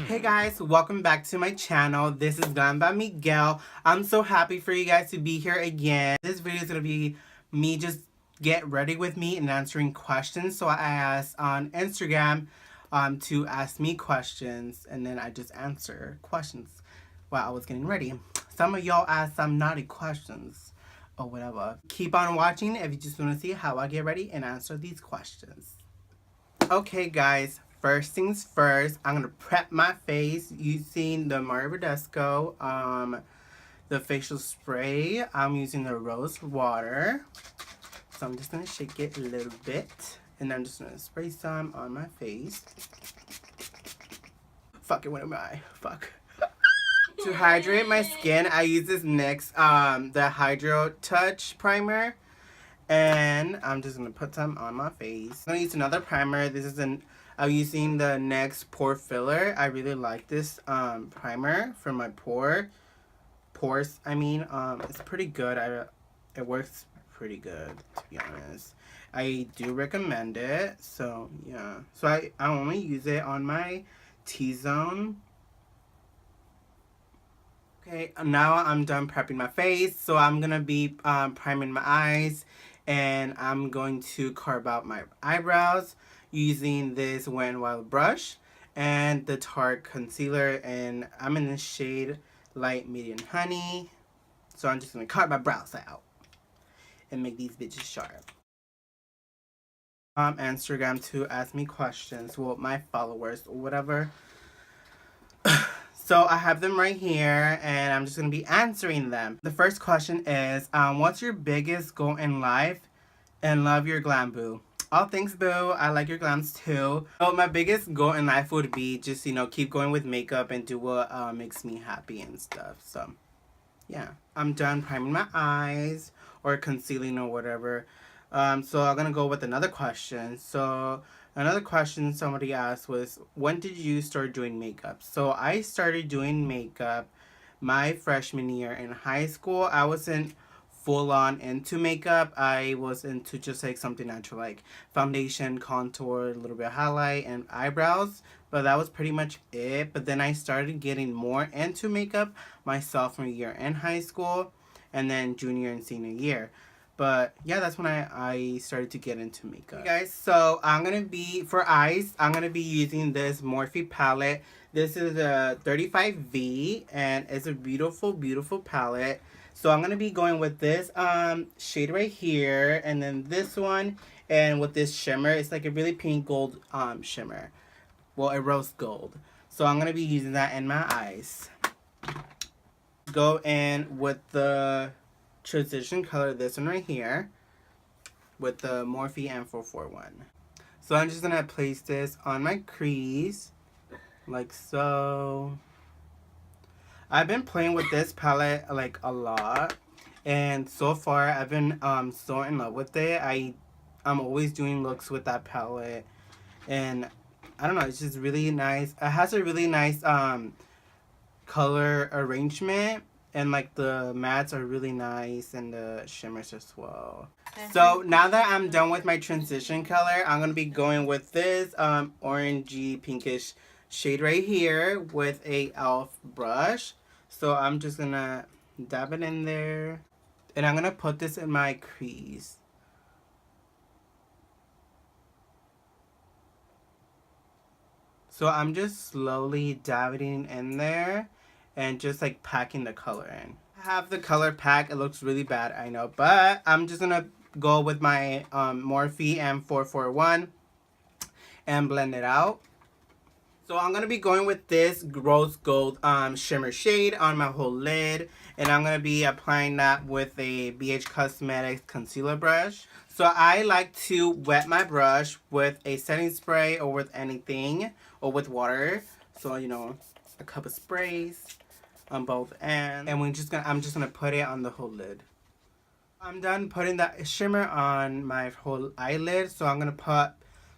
Hey guys, welcome back to my channel. This is Grwm by Miguel. I'm so happy for you guys to be here again. This video is going to be me just get ready with me and answering questions. So I asked on Instagram to ask me questions, and then I just answer questions while I was getting ready. Some of y'all asked some naughty questions or whatever. Keep on watching if you just want to see how I get ready and answer these questions. Okay guys, first things first, I'm going to prep my face using the Mario Badescu, the facial spray. I'm using the rose water. So I'm just going to shake it a little bit. And I'm just going to spray some on my face. Fuck it, what am I? Fuck. To hydrate my skin, I use this NYX, the Hydro Touch Primer. And I'm just going to put some on my face. I'm going to use another primer. This is I'm using the NYX Pore Filler. I really like this primer for my pores. It's pretty good. It works pretty good, to be honest. I do recommend it. So, yeah. So, I only use it on my T-zone. Okay, now I'm done prepping my face. So, I'm going to be priming my eyes. And I'm going to carve out my eyebrows using this Wet n Wild brush and the Tarte concealer. And I'm in the shade Light Medium Honey. So I'm just going to carve my brows out and make these bitches sharp. Instagram to ask me questions. Well, my followers or whatever. So I have them right here, and I'm just going to be answering them. The first question is, what's your biggest goal in life? And love your glam, boo. Oh, thanks, boo. I like your glams, too. So my biggest goal in life would be just, keep going with makeup and do what makes me happy and stuff. So, yeah. I'm done priming my eyes or concealing or whatever. So I'm going to go with another question. So another question somebody asked was, when did you start doing makeup? So I started doing makeup my freshman year in high school. I wasn't full on into makeup. I was into just like something natural, like foundation, contour, a little bit of highlight, and eyebrows. But that was pretty much it. But then I started getting more into makeup my sophomore year in high school, and then junior and senior year. But yeah, that's when I started to get into makeup. Okay, guys, so I'm going to be, for eyes, I'm going to be using this Morphe palette. This is a 35V, and it's a beautiful, beautiful palette. So I'm going to be going with this shade right here, and then this one, and with this shimmer. It's like a really pink gold shimmer. Well, a rose gold. So I'm going to be using that in my eyes. Go in with the transition color, this one right here, with the Morphe M441. So I'm just gonna place this on my crease like so. I've been playing with this palette like a lot, and so far I've been so in love with it. I'm always doing looks with that palette, and I don't know, it's just really nice. It has a really nice color arrangement. And like the mattes are really nice, and the shimmers as well. So now that I'm done with my transition color, I'm going to be going with this orangey pinkish shade right here with a e.l.f. brush. So I'm just going to dab it in there. And I'm going to put this in my crease. So I'm just slowly dabbing in there. And just like packing the color in. I have the color pack. It looks really bad, I know. But I'm just going to go with my Morphe M441 and blend it out. So I'm going to be going with this rose gold shimmer shade on my whole lid. And I'm going to be applying that with a BH Cosmetics concealer brush. So I like to wet my brush with a setting spray or with anything. Or with water. So, a cup of sprays on both ends, and I'm just gonna put it on the whole lid. I'm done putting that shimmer on my whole eyelid, so I'm gonna put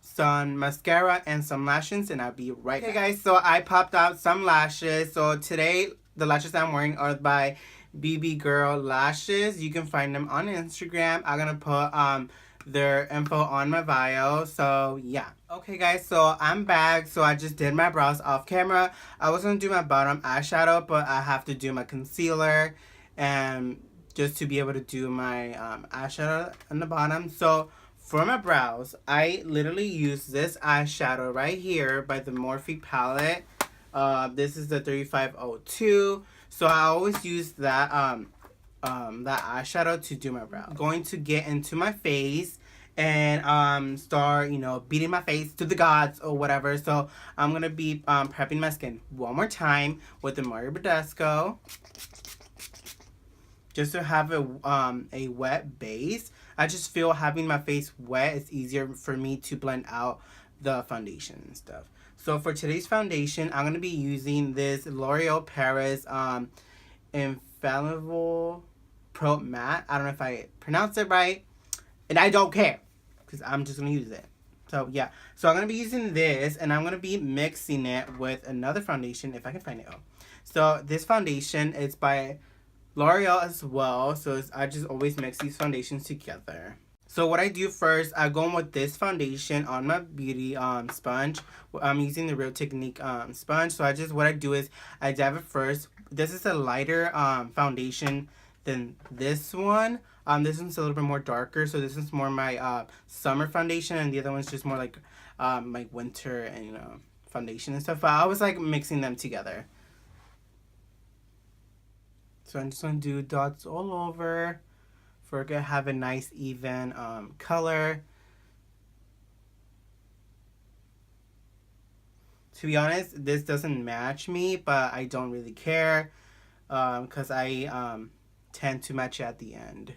some mascara and some lashes, and I'll be right back. Okay guys, so I popped out some lashes. So today the lashes I'm wearing are by BB Girl Lashes. You can find them on Instagram. I'm gonna put their info on my bio. So yeah. Okay guys, so I'm back. So I just did my brows off camera. I was gonna do my bottom eyeshadow, but I have to do my concealer and just to be able to do my eyeshadow on the bottom. So for my brows, I literally use this eyeshadow right here by the Morphe palette. This is the 3502. So I always use that that eyeshadow to do my brows. I'm going to get into my face and start, you know, beating my face to the gods or whatever. So I'm gonna be prepping my skin one more time with the Mario Badescu, just to have a wet base. I just feel having my face wet is easier for me to blend out the foundation and stuff. So for today's foundation, I'm gonna be using this L'Oreal Paris Infallible Pro Matte. I don't know if I pronounced it right, and I don't care because I'm just gonna use it. So yeah, so I'm gonna be using this, and I'm gonna be mixing it with another foundation if I can find it. So this foundation is by L'Oreal as well. So I just always mix these foundations together. So what I do first, I go in with this foundation on my beauty sponge. I'm using the Real Technique sponge. So what I do is I dab it first. This is a lighter foundation than this one. This one's a little bit more darker. So this is more my summer foundation, and the other one's just more like winter and, you know, foundation and stuff. But I was like mixing them together. So I'm just gonna do dots all over. We're gonna have a nice even color. To be honest, this doesn't match me, but I don't really care because I tend to match it at the end.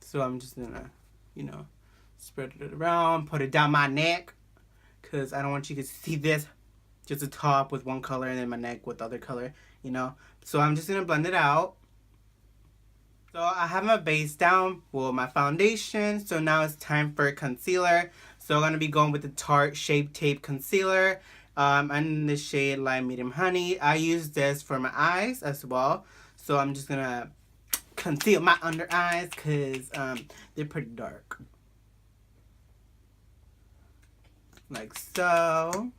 So I'm just gonna, you know, spread it around, put it down my neck, because I don't want you to see this, just the top with one color and then my neck with the other color, you know. So I'm just gonna blend it out. So I have my base down, well, my foundation. So now it's time for concealer. So I'm going to be going with the Tarte Shape Tape Concealer. I'm in the shade Light Medium Honey. I use this for my eyes as well. So I'm just going to conceal my under eyes because they're pretty dark. Like so.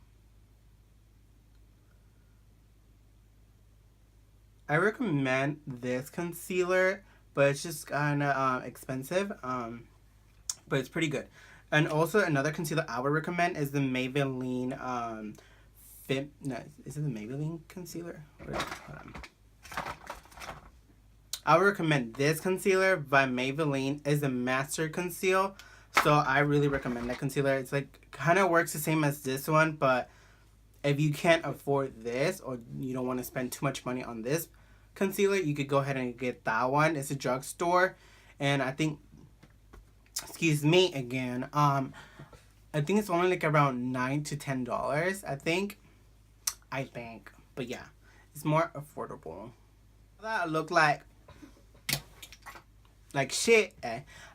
I recommend this concealer, but it's just kind of expensive, but it's pretty good. And also another concealer I would recommend is the Maybelline is it the Maybelline concealer? Hold on. I would recommend this concealer by Maybelline. Is the Master Conceal. So I really recommend that concealer. It's like kind of works the same as this one, but if you can't afford this or you don't want to spend too much money on this concealer, you could go ahead and get that one. It's a drugstore, and I think, excuse me again, I think it's only like around $9 to $10. I think, but yeah, it's more affordable. That look like shit.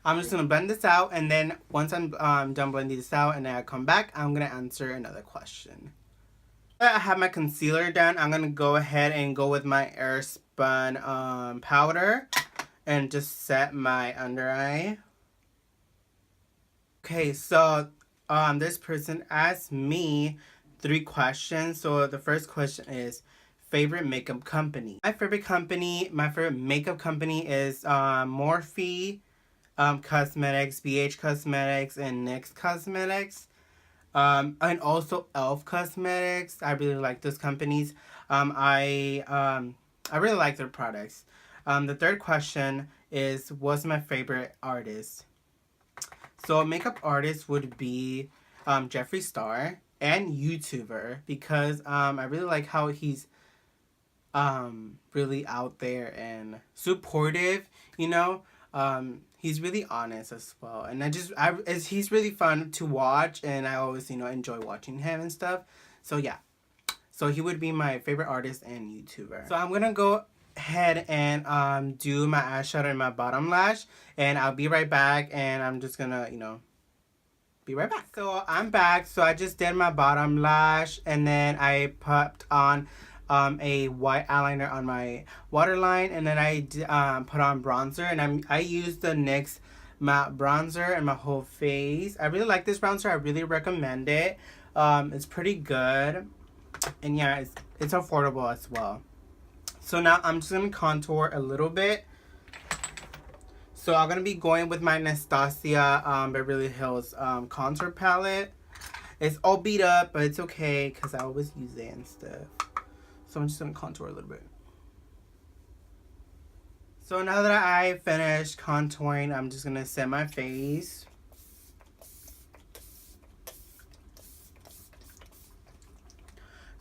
I'm just gonna blend this out, and then once I'm done blending this out, and then I come back, I'm gonna answer another question. I have my concealer done. I'm gonna go ahead and go with my Airspun powder and just set my under eye. Okay, so this person asked me 3 questions. So the first question is favorite makeup company. My favorite makeup company is Morphe Cosmetics, BH Cosmetics, and NYX Cosmetics. And also e.l.f. Cosmetics. I really like those companies. I really like their products. The third question is, what's my favorite artist? So makeup artist would be Jeffree Star, and YouTuber, because I really like how he's really out there and supportive, you know. He's really honest as well, and he's really fun to watch, and I always, you know, enjoy watching him and stuff. So yeah, so he would be my favorite artist and YouTuber. So I'm gonna go ahead and do my eyeshadow and my bottom lash, and I'll be right back, and I'm just gonna, you know, be right back. So I'm back. So I just did my bottom lash, and then I put on a white eyeliner on my waterline, and then I put on bronzer, and I used the NYX matte bronzer in my whole face. I really like this bronzer. I really recommend it. It's pretty good. And yeah, it's affordable as well. So now I'm just going to contour a little bit. So I'm going to be going with my Anastasia Beverly Hills contour palette. It's all beat up, but it's okay because I always use it and stuff. So I'm just going to contour a little bit. So now that I finished contouring, I'm just going to set my face.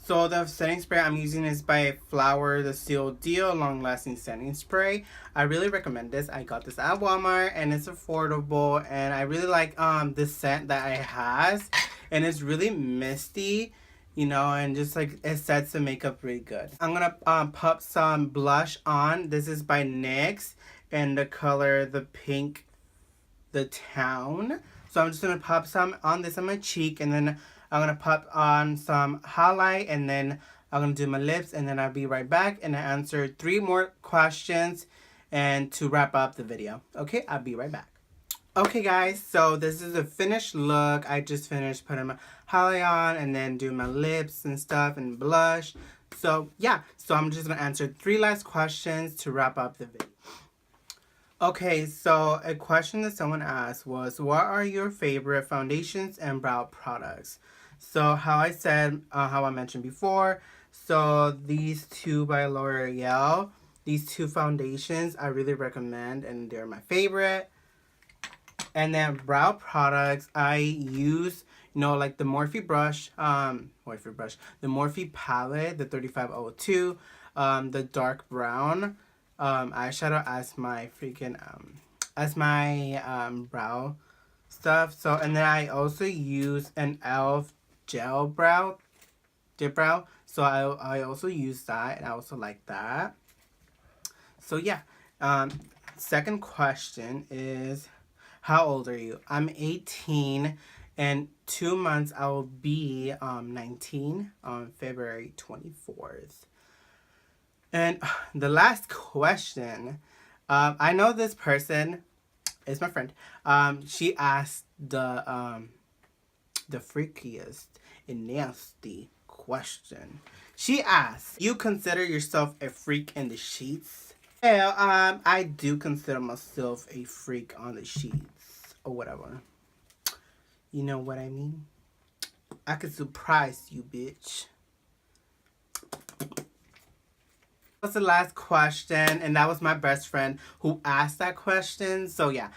So the setting spray I'm using is by Flower the Seal Deal Long Lasting Setting Spray. I really recommend this. I got this at Walmart and it's affordable, and I really like the scent that it has, and it's really misty, you know, and just like it sets the makeup really good. I'm gonna pop some blush on. This is by NYX and the color the pink, the town. So I'm just gonna pop some on this on my cheek, and then I'm going to pop on some highlight, and then I'm going to do my lips, and then I'll be right back and I answer 3 more questions and to wrap up the video. Okay, I'll be right back. Okay guys, so this is a finished look. I just finished putting my highlight on and then doing my lips and stuff and blush. So yeah, so I'm just going to answer 3 last questions to wrap up the video. Okay, so a question that someone asked was, what are your favorite foundations and brow products? So how I mentioned before, so these 2 by L'Oreal, these 2 foundations I really recommend and they're my favorite. And then brow products, I use, you know, like the Morphe brush, the Morphe palette, the 3502, the dark brown eyeshadow as my freaking as my brow stuff. So and then I also use an e.l.f. gel brow dip brow, so I also use that and I also like that. So yeah, second question is, how old are you? I'm 18, and 2 months I will be 19 on February 24th. And the last question, I know this person is my friend. She asked the freakiest and nasty question. She asked, "You consider yourself a freak in the sheets?" Well, I do consider myself a freak on the sheets or whatever. You know what I mean? I could surprise you, bitch. That was the last question, and that was my best friend who asked that question. So yeah,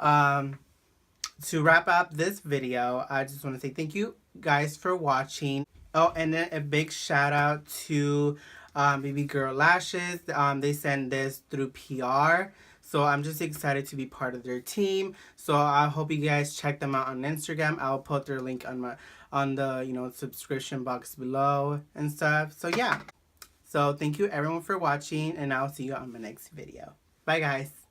to wrap up this video, I just want to say thank you guys for watching. Oh, and then a big shout out to Baby Girl Lashes. They send this through PR, so I'm just excited to be part of their team. So I hope you guys check them out on Instagram. I'll put their link on the subscription box below and stuff. So yeah. So thank you everyone for watching, and I'll see you on my next video. Bye guys.